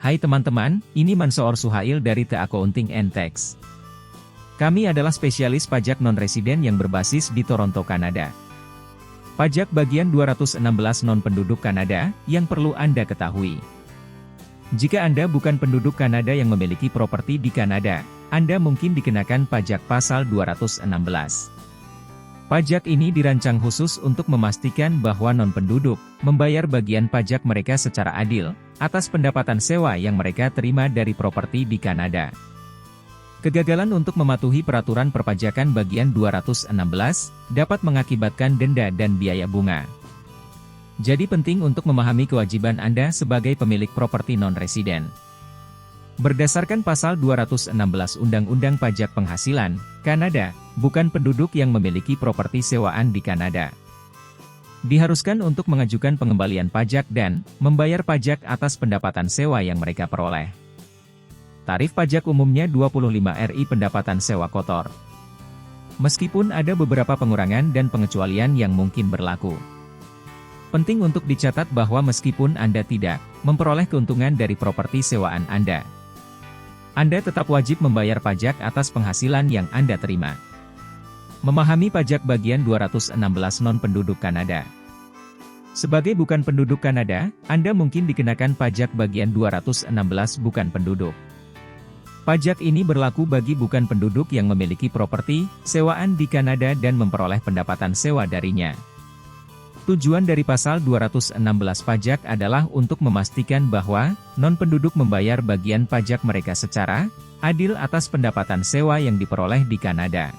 Hai teman-teman, ini Mansoor Suhail dari The Accounting and Tax. Kami adalah spesialis pajak non-residen yang berbasis di Toronto, Kanada. Pajak bagian 216 non-penduduk Kanada, yang perlu Anda ketahui. Jika Anda bukan penduduk Kanada yang memiliki properti di Kanada, Anda mungkin dikenakan pajak pasal 216. Pajak ini dirancang khusus untuk memastikan bahwa non-penduduk membayar bagian pajak mereka secara adil atas pendapatan sewa yang mereka terima dari properti di Kanada. Kegagalan untuk mematuhi peraturan perpajakan bagian 216 dapat mengakibatkan denda dan biaya bunga. Jadi penting untuk memahami kewajiban Anda sebagai pemilik properti non-residen. Berdasarkan pasal 216 Undang-Undang Pajak Penghasilan, Kanada, bukan penduduk yang memiliki properti sewaan di Kanada diharuskan untuk mengajukan pengembalian pajak dan membayar pajak atas pendapatan sewa yang mereka peroleh. Tarif pajak umumnya 25 RI pendapatan sewa kotor. Meskipun ada beberapa pengurangan dan pengecualian yang mungkin berlaku. Penting untuk dicatat bahwa meskipun Anda tidak memperoleh keuntungan dari properti sewaan Anda tetap wajib membayar pajak atas penghasilan yang Anda terima. Memahami pajak bagian 216 non-penduduk Kanada. Sebagai bukan penduduk Kanada, Anda mungkin dikenakan pajak bagian 216 bukan penduduk. Pajak ini berlaku bagi bukan penduduk yang memiliki properti sewaan di Kanada dan memperoleh pendapatan sewa darinya. Tujuan dari pasal 216 pajak adalah untuk memastikan bahwa non-penduduk membayar bagian pajak mereka secara adil atas pendapatan sewa yang diperoleh di Kanada.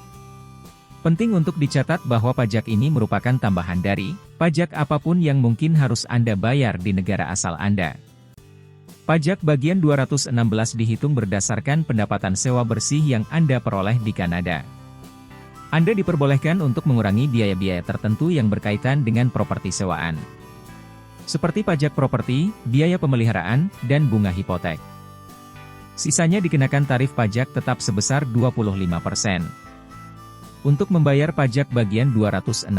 Penting untuk dicatat bahwa pajak ini merupakan tambahan dari pajak apapun yang mungkin harus Anda bayar di negara asal Anda. Pajak bagian 216 dihitung berdasarkan pendapatan sewa bersih yang Anda peroleh di Kanada. Anda diperbolehkan untuk mengurangi biaya-biaya tertentu yang berkaitan dengan properti sewaan. Seperti pajak properti, biaya pemeliharaan, dan bunga hipotek. Sisanya dikenakan tarif pajak tetap sebesar 25%. Untuk membayar pajak bagian 216,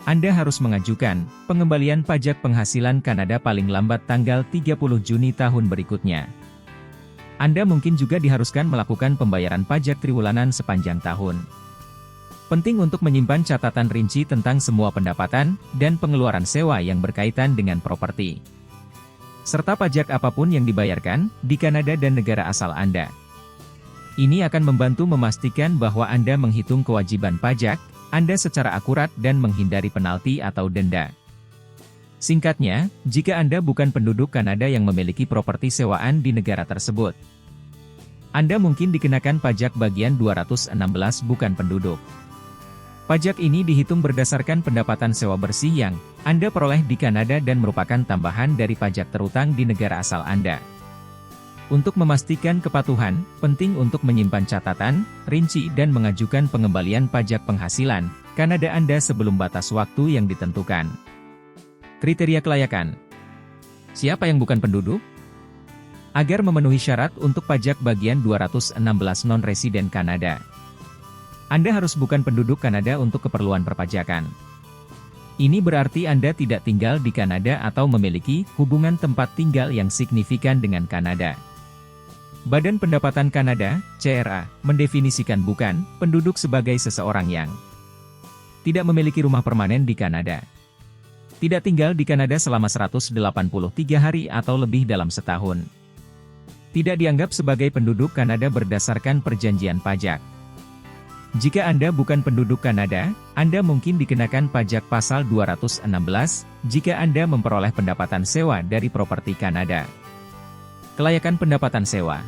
Anda harus mengajukan pengembalian pajak penghasilan Kanada paling lambat tanggal 30 Juni tahun berikutnya. Anda mungkin juga diharuskan melakukan pembayaran pajak triwulan sepanjang tahun. Penting untuk menyimpan catatan rinci tentang semua pendapatan dan pengeluaran sewa yang berkaitan dengan properti. Serta pajak apapun yang dibayarkan di Kanada dan negara asal Anda. Ini akan membantu memastikan bahwa Anda menghitung kewajiban pajak Anda secara akurat dan menghindari penalti atau denda. Singkatnya, jika Anda bukan penduduk Kanada yang memiliki properti sewaan di negara tersebut, Anda mungkin dikenakan pajak bagian 216 bukan penduduk. Pajak ini dihitung berdasarkan pendapatan sewa bersih yang Anda peroleh di Kanada dan merupakan tambahan dari pajak terutang di negara asal Anda. Untuk memastikan kepatuhan, penting untuk menyimpan catatan rinci dan mengajukan pengembalian pajak penghasilan Kanada Anda sebelum batas waktu yang ditentukan. Kriteria kelayakan. Siapa yang bukan penduduk? Agar memenuhi syarat untuk pajak bagian 216 non-residen Kanada, Anda harus bukan penduduk Kanada untuk keperluan perpajakan. Ini berarti Anda tidak tinggal di Kanada atau memiliki hubungan tempat tinggal yang signifikan dengan Kanada. Badan Pendapatan Kanada, CRA, mendefinisikan bukan penduduk sebagai seseorang yang tidak memiliki rumah permanen di Kanada, tidak tinggal di Kanada selama 183 hari atau lebih dalam setahun, tidak dianggap sebagai penduduk Kanada berdasarkan perjanjian pajak. Jika Anda bukan penduduk Kanada, Anda mungkin dikenakan pajak pasal 216 jika Anda memperoleh pendapatan sewa dari properti Kanada. Kelayakan pendapatan sewa.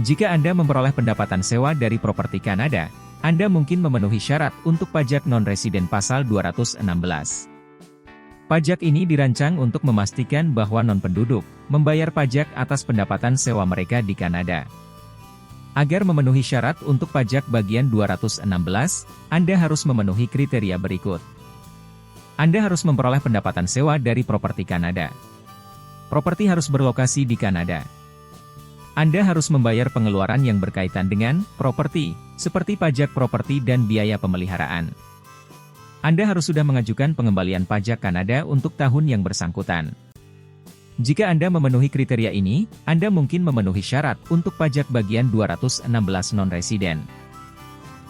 Jika Anda memperoleh pendapatan sewa dari properti Kanada, Anda mungkin memenuhi syarat untuk pajak non-residen pasal 216. Pajak ini dirancang untuk memastikan bahwa non-penduduk membayar pajak atas pendapatan sewa mereka di Kanada. Agar memenuhi syarat untuk pajak bagian 216, Anda harus memenuhi kriteria berikut. Anda harus memperoleh pendapatan sewa dari properti Kanada. Properti harus berlokasi di Kanada. Anda harus membayar pengeluaran yang berkaitan dengan properti, seperti pajak properti dan biaya pemeliharaan. Anda harus sudah mengajukan pengembalian pajak Kanada untuk tahun yang bersangkutan. Jika Anda memenuhi kriteria ini, Anda mungkin memenuhi syarat untuk pajak bagian 216 non-residen.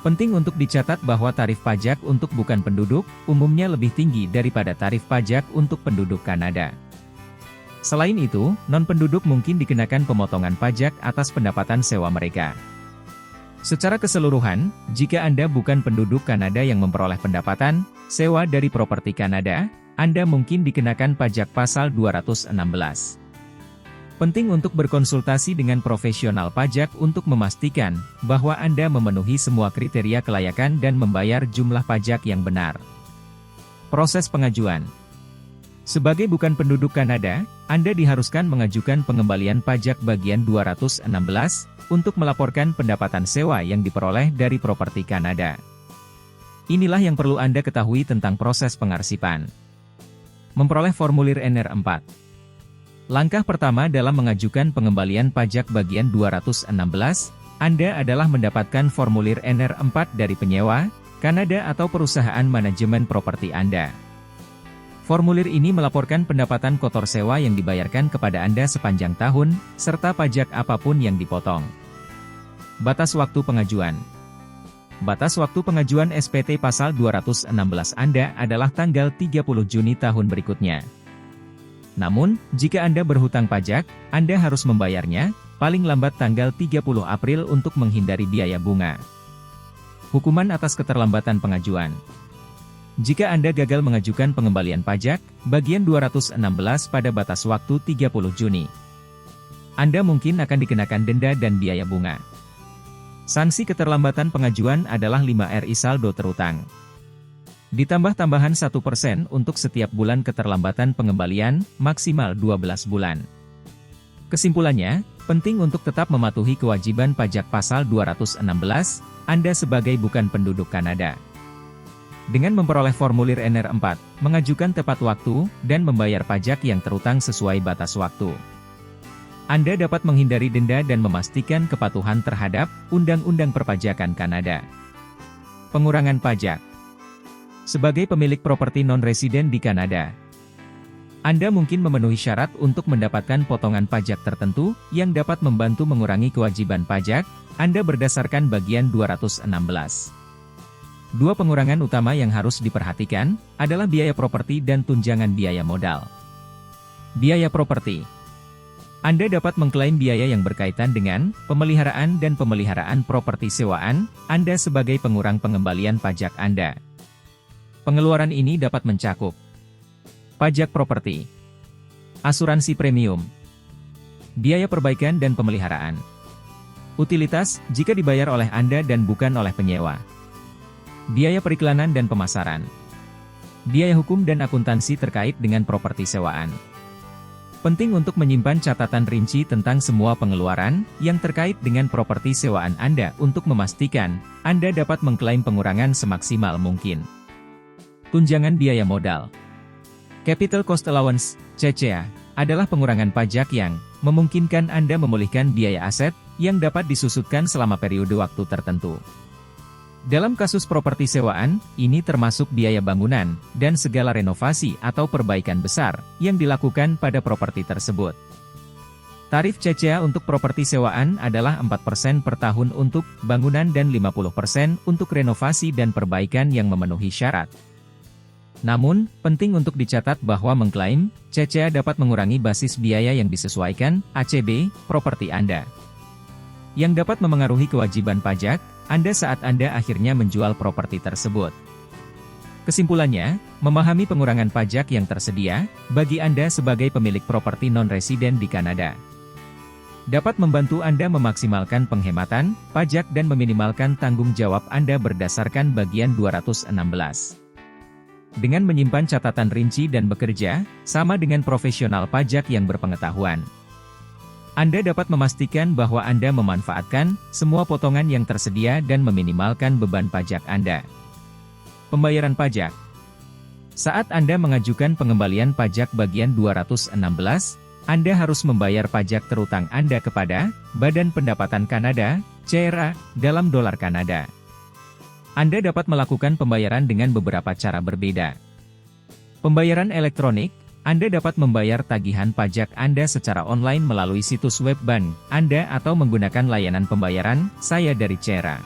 Penting untuk dicatat bahwa tarif pajak untuk bukan penduduk, umumnya lebih tinggi daripada tarif pajak untuk penduduk Kanada. Selain itu, non-penduduk mungkin dikenakan pemotongan pajak atas pendapatan sewa mereka. Secara keseluruhan, jika Anda bukan penduduk Kanada yang memperoleh pendapatan sewa dari properti Kanada, Anda mungkin dikenakan pajak pasal 216. Penting untuk berkonsultasi dengan profesional pajak untuk memastikan bahwa Anda memenuhi semua kriteria kelayakan dan membayar jumlah pajak yang benar. Proses pengajuan. Sebagai bukan penduduk Kanada, Anda diharuskan mengajukan pengembalian pajak bagian 216 untuk melaporkan pendapatan sewa yang diperoleh dari properti Kanada. Inilah yang perlu Anda ketahui tentang proses pengarsipan. Memperoleh formulir NR4. Langkah pertama dalam mengajukan pengembalian pajak bagian 216, Anda adalah mendapatkan formulir NR4 dari penyewa, Kanada atau perusahaan manajemen properti Anda. Formulir ini melaporkan pendapatan kotor sewa yang dibayarkan kepada Anda sepanjang tahun, serta pajak apapun yang dipotong. Batas waktu pengajuan. Batas waktu pengajuan SPT pasal 216 Anda adalah tanggal 30 Juni tahun berikutnya. Namun, jika Anda berhutang pajak, Anda harus membayarnya, paling lambat tanggal 30 April untuk menghindari biaya bunga. Hukuman atas keterlambatan pengajuan. Jika Anda gagal mengajukan pengembalian pajak, bagian 216 pada batas waktu 30 Juni, Anda mungkin akan dikenakan denda dan biaya bunga. Sanksi keterlambatan pengajuan adalah 5 RI saldo terutang. Ditambah tambahan 1% untuk setiap bulan keterlambatan pengembalian, maksimal 12 bulan. Kesimpulannya, penting untuk tetap mematuhi kewajiban pajak pasal 216, Anda sebagai bukan penduduk Kanada. Dengan memperoleh formulir NR4, mengajukan tepat waktu, dan membayar pajak yang terutang sesuai batas waktu, Anda dapat menghindari denda dan memastikan kepatuhan terhadap Undang-Undang Perpajakan Kanada. Pengurangan pajak. Sebagai pemilik properti non-residen di Kanada, Anda mungkin memenuhi syarat untuk mendapatkan potongan pajak tertentu yang dapat membantu mengurangi kewajiban pajak Anda berdasarkan bagian 216. Dua pengurangan utama yang harus diperhatikan adalah biaya properti dan tunjangan biaya modal. Biaya properti. Anda dapat mengklaim biaya yang berkaitan dengan pemeliharaan dan pemeliharaan properti sewaan Anda sebagai pengurang pengembalian pajak Anda. Pengeluaran ini dapat mencakup pajak properti, asuransi premium, biaya perbaikan dan pemeliharaan, utilitas jika dibayar oleh Anda dan bukan oleh penyewa, biaya periklanan dan pemasaran, biaya hukum dan akuntansi terkait dengan properti sewaan. Penting untuk menyimpan catatan rinci tentang semua pengeluaran yang terkait dengan properti sewaan Anda untuk memastikan Anda dapat mengklaim pengurangan semaksimal mungkin. Tunjangan biaya modal. Capital Cost Allowance, CCA, adalah pengurangan pajak yang memungkinkan Anda memulihkan biaya aset yang dapat disusutkan selama periode waktu tertentu. Dalam kasus properti sewaan, ini termasuk biaya bangunan, dan segala renovasi atau perbaikan besar, yang dilakukan pada properti tersebut. Tarif CCA untuk properti sewaan adalah 4% per tahun untuk bangunan dan 50% untuk renovasi dan perbaikan yang memenuhi syarat. Namun, penting untuk dicatat bahwa mengklaim CCA dapat mengurangi basis biaya yang disesuaikan, ACB, properti Anda, yang dapat memengaruhi kewajiban pajak Anda saat Anda akhirnya menjual properti tersebut. Kesimpulannya, memahami pengurangan pajak yang tersedia bagi Anda sebagai pemilik properti non-residen di Kanada dapat membantu Anda memaksimalkan penghematan pajak dan meminimalkan tanggung jawab Anda berdasarkan bagian 216. Dengan menyimpan catatan rinci dan bekerja sama dengan profesional pajak yang berpengetahuan, Anda dapat memastikan bahwa Anda memanfaatkan semua potongan yang tersedia dan meminimalkan beban pajak Anda. Pembayaran pajak. Saat Anda mengajukan pengembalian pajak bagian 216, Anda harus membayar pajak terutang Anda kepada Badan Pendapatan Kanada, CRA, dalam dolar Kanada. Anda dapat melakukan pembayaran dengan beberapa cara berbeda. Pembayaran elektronik, Anda dapat membayar tagihan pajak Anda secara online melalui situs web bank Anda atau menggunakan layanan pembayaran Saya dari Cera.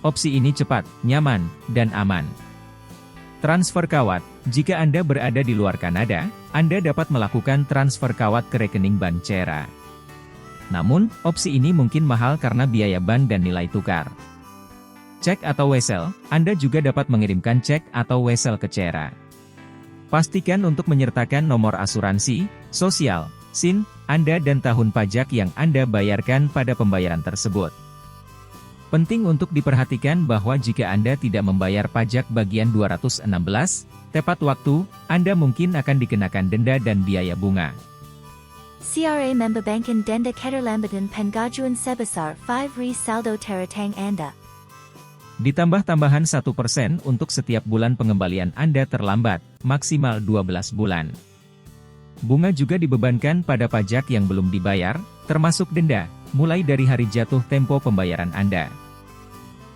Opsi ini cepat, nyaman, dan aman. Transfer kawat. Jika Anda berada di luar Kanada, Anda dapat melakukan transfer kawat ke rekening bank Cera. Namun, opsi ini mungkin mahal karena biaya bank dan nilai tukar. Cek atau wesel. Anda juga dapat mengirimkan cek atau wesel ke Cera. Pastikan untuk menyertakan nomor asuransi, sosial, SIN, Anda dan tahun pajak yang Anda bayarkan pada pembayaran tersebut. Penting untuk diperhatikan bahwa jika Anda tidak membayar pajak bagian 216, tepat waktu, Anda mungkin akan dikenakan denda dan biaya bunga. CRA member banken denda keterlambatan pengajuan sebesar 5 saldo teratang Anda. Ditambah tambahan 1% untuk setiap bulan pengembalian Anda terlambat, maksimal 12 bulan. Bunga juga dibebankan pada pajak yang belum dibayar, termasuk denda, mulai dari hari jatuh tempo pembayaran Anda.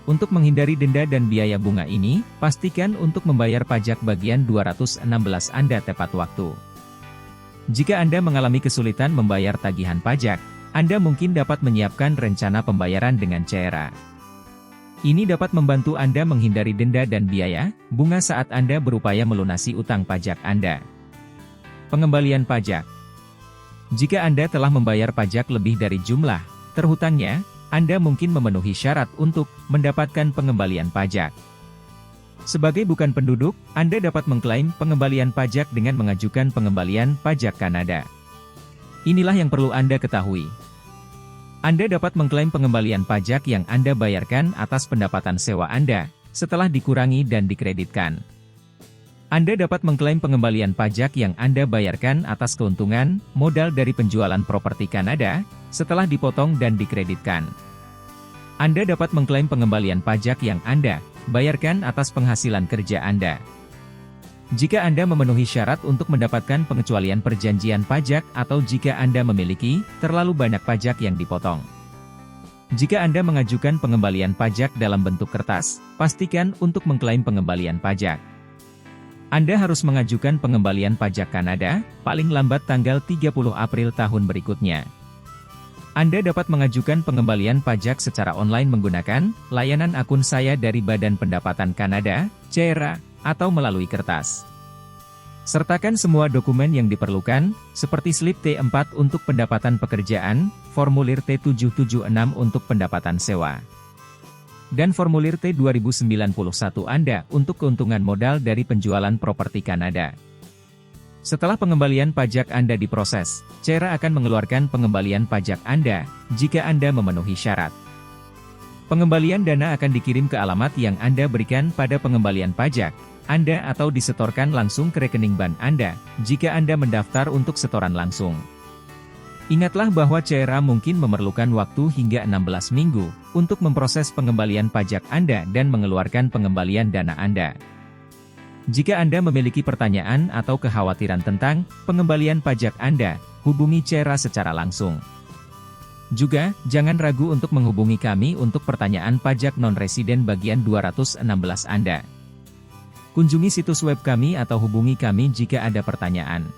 Untuk menghindari denda dan biaya bunga ini, pastikan untuk membayar pajak bagian 216 Anda tepat waktu. Jika Anda mengalami kesulitan membayar tagihan pajak, Anda mungkin dapat menyiapkan rencana pembayaran dengan Cera. Ini dapat membantu Anda menghindari denda dan biaya bunga saat Anda berupaya melunasi utang pajak Anda. Pengembalian pajak. Jika Anda telah membayar pajak lebih dari jumlah terhutangnya, Anda mungkin memenuhi syarat untuk mendapatkan pengembalian pajak. Sebagai bukan penduduk, Anda dapat mengklaim pengembalian pajak dengan mengajukan pengembalian pajak Kanada. Inilah yang perlu Anda ketahui. Anda dapat mengklaim pengembalian pajak yang Anda bayarkan atas pendapatan sewa Anda, setelah dikurangi dan dikreditkan. Anda dapat mengklaim pengembalian pajak yang Anda bayarkan atas keuntungan modal dari penjualan properti Kanada, setelah dipotong dan dikreditkan. Anda dapat mengklaim pengembalian pajak yang Anda bayarkan atas penghasilan kerja Anda. Jika Anda memenuhi syarat untuk mendapatkan pengecualian perjanjian pajak atau jika Anda memiliki terlalu banyak pajak yang dipotong. Jika Anda mengajukan pengembalian pajak dalam bentuk kertas, pastikan untuk mengklaim pengembalian pajak. Anda harus mengajukan pengembalian pajak Kanada, paling lambat tanggal 30 April tahun berikutnya. Anda dapat mengajukan pengembalian pajak secara online menggunakan layanan akun Saya dari Badan Pendapatan Kanada, Cera, atau melalui kertas. Sertakan semua dokumen yang diperlukan, seperti slip T4 untuk pendapatan pekerjaan, formulir T776 untuk pendapatan sewa, dan formulir T2091 Anda untuk keuntungan modal dari penjualan properti Kanada. Setelah pengembalian pajak Anda diproses, Cera akan mengeluarkan pengembalian pajak Anda, jika Anda memenuhi syarat. Pengembalian dana akan dikirim ke alamat yang Anda berikan pada pengembalian pajak Anda atau disetorkan langsung ke rekening bank Anda, jika Anda mendaftar untuk setoran langsung. Ingatlah bahwa Cera mungkin memerlukan waktu hingga 16 minggu, untuk memproses pengembalian pajak Anda dan mengeluarkan pengembalian dana Anda. Jika Anda memiliki pertanyaan atau kekhawatiran tentang pengembalian pajak Anda, hubungi Cera secara langsung. Juga, jangan ragu untuk menghubungi kami untuk pertanyaan pajak non-residen bagian 216 Anda. Kunjungi situs web kami atau hubungi kami jika ada pertanyaan.